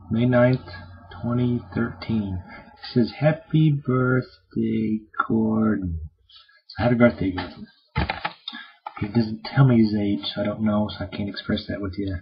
May 9th, 2013. It says, Happy birthday, Gordon. So happy birthday, Gordon. He doesn't tell me his age, so I don't know, so I can't express that with you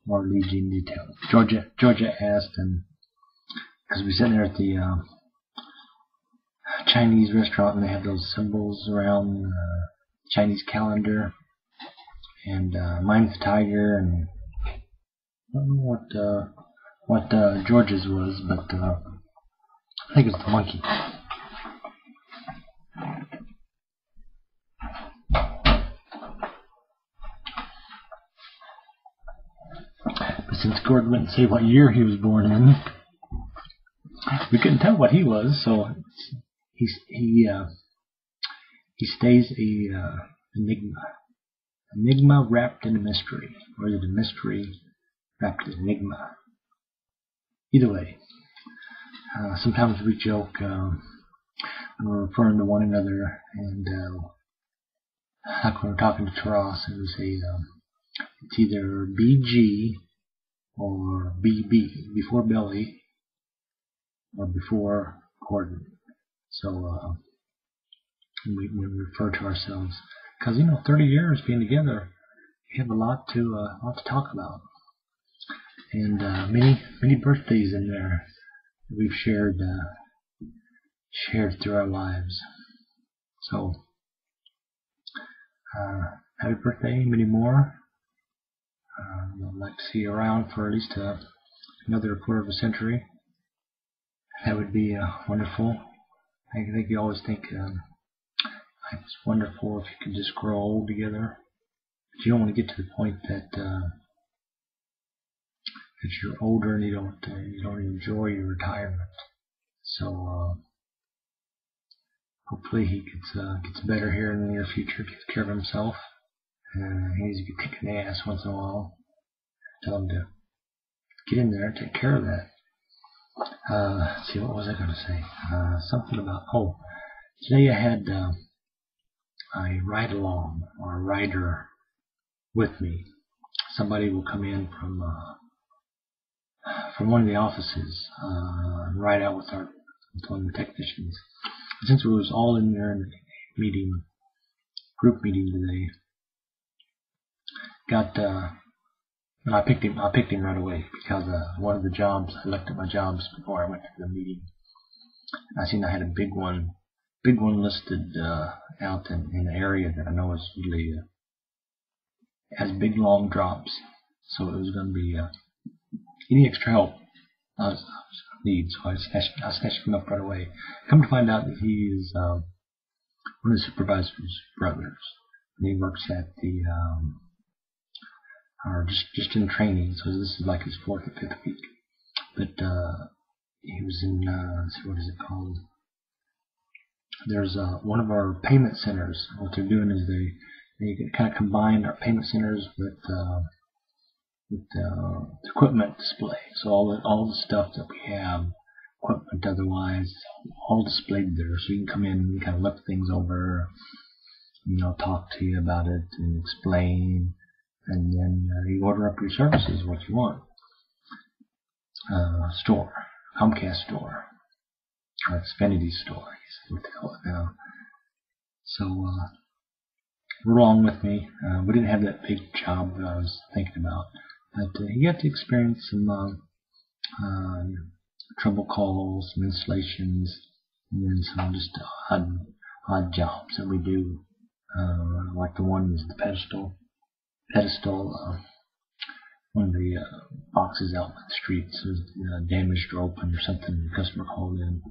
or lead you in detail. Georgia asked, and because we sitting there at the Chinese restaurant, and they have those symbols around the Chinese calendar, and mine's the tiger, and I don't know what George's was, but I think it's the monkey. But since Gordon wouldn't say what year he was born in, we couldn't tell what he was, so he stays a enigma wrapped in a mystery, or is it a mystery wrapped in enigma? Either way, sometimes we joke when we're referring to one another, and like when we're talking to Taras, and we say it's either BG or BB, before Billy or before Gordon. So we refer to ourselves, because 30 years being together, we have a lot to talk about, and many birthdays in there that we've shared through our lives. So happy birthday, many more. I'd like to see you around for at least another quarter of a century. That would be wonderful. I think you always think it's wonderful if you could just grow old together. But you don't want to get to the point that you're older and you don't enjoy your retirement. So hopefully he gets better here in the near future, takes care of himself, and he needs to get kicking the ass once in a while. Tell him to get in there and take care of that. Let's see, what was I going to say? Something about, today I had a ride-along, or a rider with me. Somebody will come in from one of the offices and ride out with one of the technicians. Since we was all in there in the group meeting today, I picked him right away, because one of the jobs, I looked at my jobs before I went to the meeting. I seen I had a big one listed out in an area that I know is usually has big long drops. So it was going to be any extra help I was need. So I snatched him up right away. Come to find out that he is one of the supervisor's brothers, and he works at the or just in training, so this is like his 4th or 5th week. But he was in, let's see, what is it called? There's one of our payment centers. What they're doing is they kind of combine our payment centers with equipment display. So all the stuff that we have, equipment otherwise, all displayed there. So you can come in and kind of look things over, talk to you about it and explain. And then you order up your services, what you want. Store, Comcast store, or Xfinity store, is what they call it now. So roll along with me. We didn't have that big job that I was thinking about, but you got to experience some trouble calls, some installations, and then some just odd jobs that we do, like the one is the pedestal, one of the boxes out in the streets was damaged or open or something. The customer called in.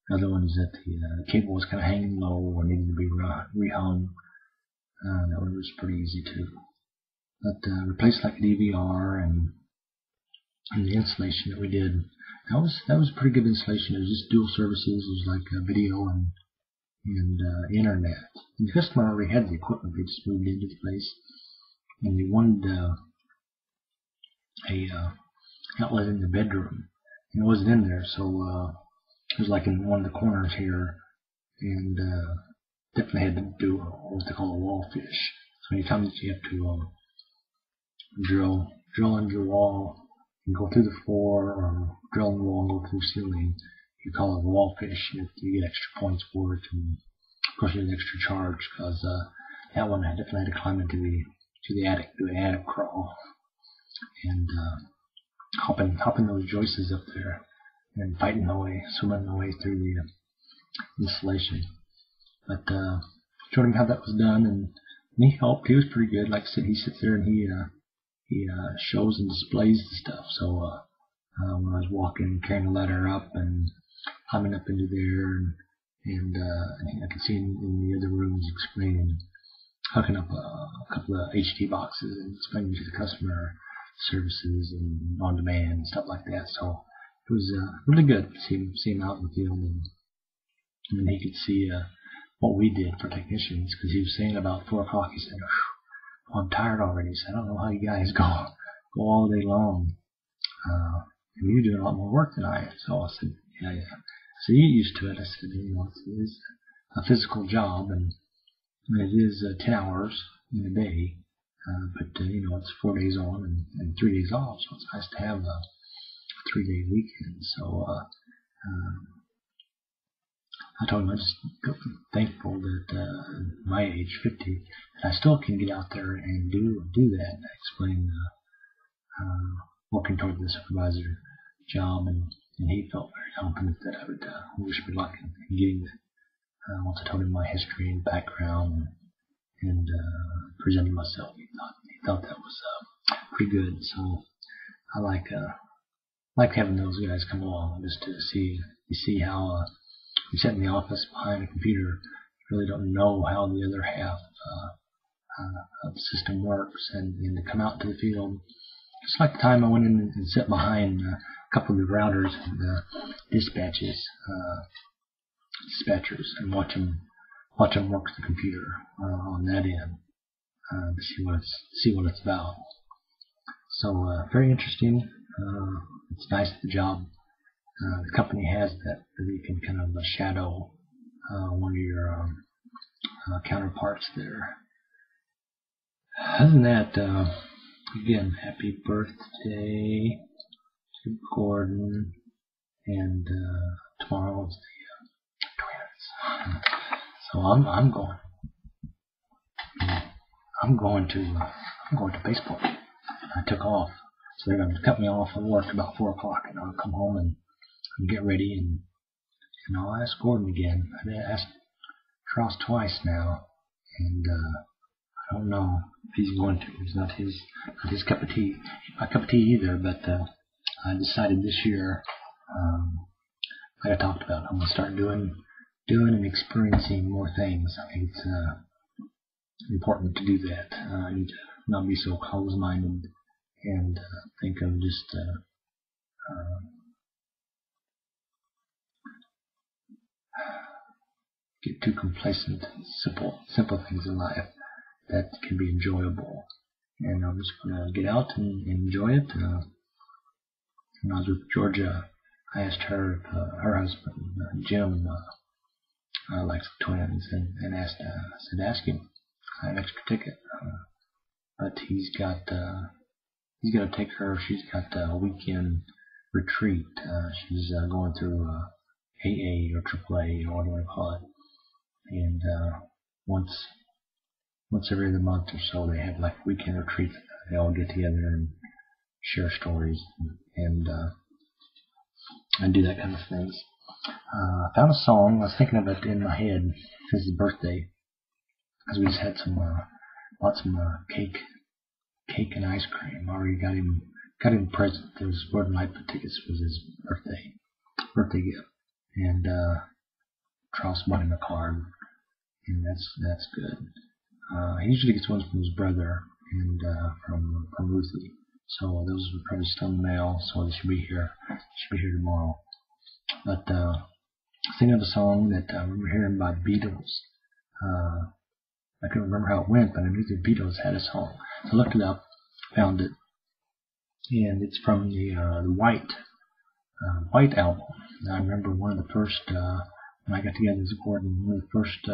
The other one is that the cable was kind of hanging low or needed to be rehung. That one was pretty easy too. But replaced like a DVR and the installation that we did, that was a pretty good installation. It was just dual services. It was like video and internet. And the customer already had the equipment. They just moved into the place, and they wanted a outlet in the bedroom, and it wasn't in there, so it was like in one of the corners here, and definitely had to do what they call a wall fish. So anytime that you have to drill under the wall, You can go through the floor or drill in the wall and go through the ceiling. You call it a wall fish. You get extra points for it, and of course there's an extra charge because that one I definitely had to climb into the attic, do an attic crawl, and hopping those joists up there, and fighting my way, swimming my way through the installation. But showed him how that was done, and he helped. He was pretty good. Like I said, he sits there and he shows and displays the stuff. So when I was walking, carrying the ladder up and climbing up into there, and I could see in the other rooms explaining, hooking up a couple of HT boxes and explaining to the customer services and on demand and stuff like that. So it was really good to see him out in the field, and then he could see what we did for technicians, because he was saying about 4 o'clock, he said, oh, I'm tired already. He said, I don't know how you guys go all day long. And you're doing a lot more work than I am. So I said, yeah. So you get used to it. I said, it's a physical job, and it is 10 hours in a day, but it's 4 days on and 3 days off, so it's nice to have a 3-day weekend. So I told him I'm just thankful that my age, 50, that I still can get out there and do that. And I explained working toward the supervisor job, and he felt very confident that I would wish me luck in getting that. Once I told him my history and background and presented myself, he thought that was pretty good. So I like having those guys come along just to see how you sit in the office behind a computer. You really don't know how the other half of the system works, and to come out to the field. Just like the time I went in and sat behind a couple of the routers and dispatchers, and watch them work the computer on that end to see what it's about. So very interesting. It's nice that the job the company has that you can kind of shadow one of your counterparts there. Other than that, again, happy birthday to Gordon, and tomorrow is the twins. So I'm going to baseball. I took off, so they're going to cut me off of work about 4 o'clock, and I'll come home and get ready, and I'll ask Gordon again. I've asked Charles twice now, and I don't know if he's going to. It's not his cup of tea. My cup of tea either. But I decided this year, like I talked about, I'm going to start doing and experiencing more things. I think it's important to do that. I need to not be so closed-minded and think of just get too complacent in simple things in life that can be enjoyable. And I'm just going to get out and enjoy it. When I was with Georgia, I asked her if her husband, Jim, likes the twins, and I said, ask him. I have an extra ticket. But he's got to take her. She's got a weekend retreat. She's going through AA or AAA or what do I call it. And once every other month or so, they have like weekend retreats. They all get together and share stories and do that kind of things. I found a song. I was thinking of it in my head. It's his birthday, because we just had bought some cake and ice cream. I already got him a present. Those Gordon Lightfoot tickets was his birthday gift, and Charles bought him a card, and that's good. He usually gets ones from his brother and from Ruthie. So those are probably still in the mail, so they should be here. Tomorrow. But thinking of a song that I remember hearing by the Beatles. I couldn't remember how it went, but I knew the Beatles had a song. So I looked it up, found it, and it's from the White album. And I remember one of the first, when I got together with Gordon, one of the first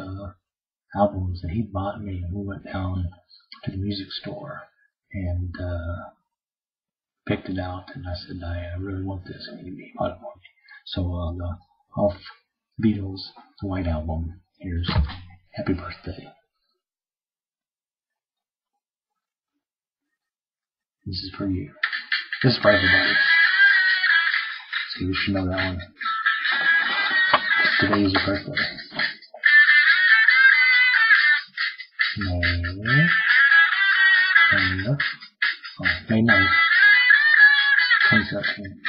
albums that he bought me, and we went down to the music store and picked it out, and I said, I really want this. Can you bought it for me? So the Off Beatles, the White Album. Here's Happy Birthday. This is for you. This is for everybody. So you should know that one. Today is your birthday. May 9th, 2013.